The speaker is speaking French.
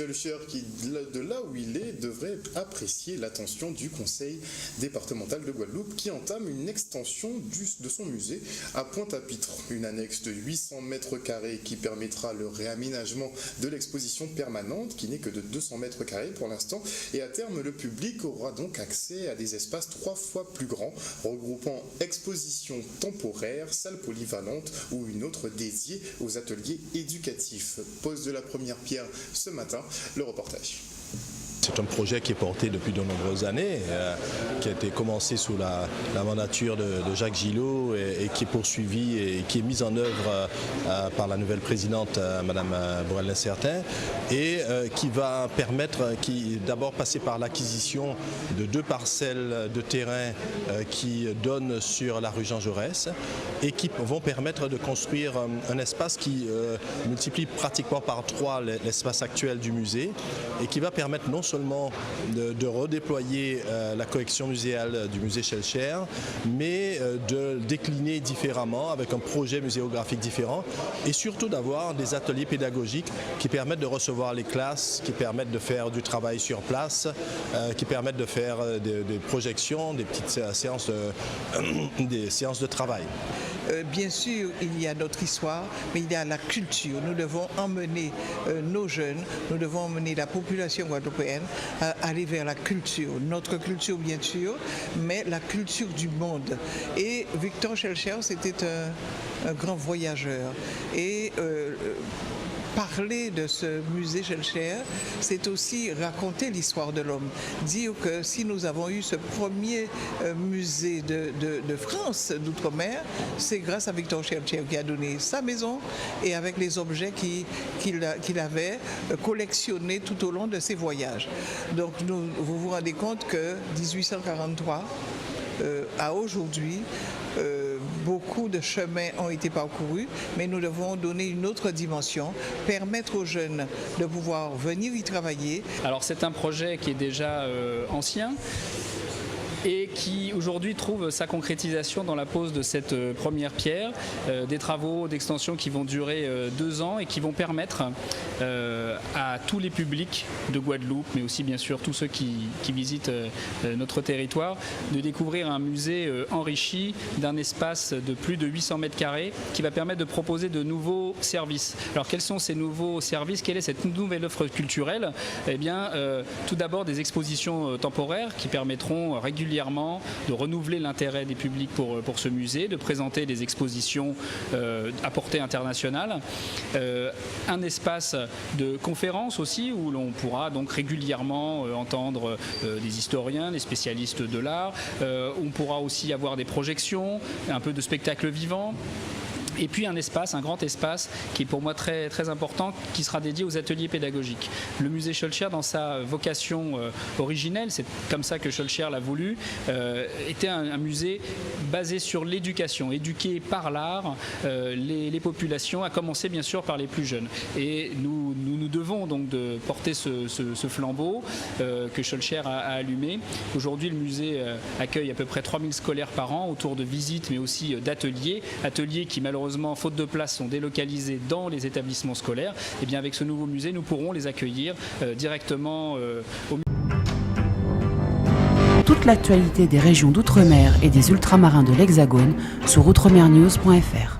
Schulcher, qui, de là où il est, devrait apprécier l'attention du Conseil départemental de Guadeloupe, qui entame une extension de son musée à Pointe-à-Pitre. Une annexe de 800 mètres carrés qui permettra le réaménagement de l'exposition permanente, qui n'est que de 200 mètres carrés pour l'instant. Et à terme, le public aura donc accès à des espaces 3 fois plus grands, regroupant expositions temporaires, salles polyvalentes ou une autre dédiée aux ateliers éducatifs. Pose de la première pierre ce matin, le reportage. C'est un projet qui est porté depuis de nombreuses années, qui a été commencé sous la mandature de Jacques Gillot et qui est poursuivi et qui est mis en œuvre par la nouvelle présidente, Madame Borel-Lincertin, et qui va permettre, d'abord passer par l'acquisition de 2 parcelles de terrain qui donnent sur la rue Jean Jaurès et qui vont permettre de construire un espace qui multiplie pratiquement par 3 l'espace actuel du musée et qui va permettre non seulement de redéployer la collection muséale du musée Schulcher, mais de le décliner différemment avec un projet muséographique différent et surtout d'avoir des ateliers pédagogiques qui permettent de recevoir les classes, qui permettent de faire du travail sur place, qui permettent de faire des projections, des petites séances de travail. Bien sûr, il y a notre histoire, mais il y a la culture. Nous devons emmener nos jeunes, nous devons emmener la population guadeloupéenne à aller vers la culture. Notre culture, bien sûr, mais la culture du monde. Et Victor Schulcher, c'était un grand voyageur. Et parler de ce musée Schulcher, c'est aussi raconter l'histoire de l'homme. Dire que si nous avons eu ce premier musée de France, d'outre-mer, c'est grâce à Victor Schulcher qui a donné sa maison et avec les objets qu'il avait collectionnés tout au long de ses voyages. Donc vous vous rendez compte que 1843 à aujourd'hui, beaucoup de chemins ont été parcourus, mais nous devons donner une autre dimension, permettre aux jeunes de pouvoir venir y travailler. Alors c'est un projet qui est déjà ancien et qui aujourd'hui trouve sa concrétisation dans la pose de cette première pierre, des travaux d'extension qui vont durer 2 ans et qui vont permettre à tous les publics de Guadeloupe, mais aussi bien sûr tous ceux qui visitent notre territoire, de découvrir un musée enrichi d'un espace de plus de 800 mètres carrés qui va permettre de proposer de nouveaux services. Alors quels sont ces nouveaux services? Quelle est cette nouvelle offre culturelle? Eh bien, tout d'abord des expositions temporaires qui permettront régulièrement de renouveler l'intérêt des publics pour ce musée, de présenter des expositions à portée internationale, un espace de conférences aussi où l'on pourra donc régulièrement entendre des historiens, des spécialistes de l'art, on pourra aussi avoir des projections, un peu de spectacle vivant. Et puis un espace, un grand espace qui est pour moi très, très important, qui sera dédié aux ateliers pédagogiques. Le musée Schulcher, dans sa vocation originelle, c'est comme ça que Schulcher l'a voulu, était un musée basé sur l'éducation, éduquer par l'art les populations, à commencer bien sûr par les plus jeunes. Et nous devons donc de porter ce flambeau que Schulcher a allumé. Aujourd'hui, le musée accueille à peu près 3000 scolaires par an, autour de visites, mais aussi d'ateliers qui malheureusement, faute de place, sont délocalisés dans les établissements scolaires. Et bien avec ce nouveau musée, nous pourrons les accueillir directement au musée. Toute l'actualité des régions d'outre-mer et des ultramarins de l'Hexagone sur outremernews.fr.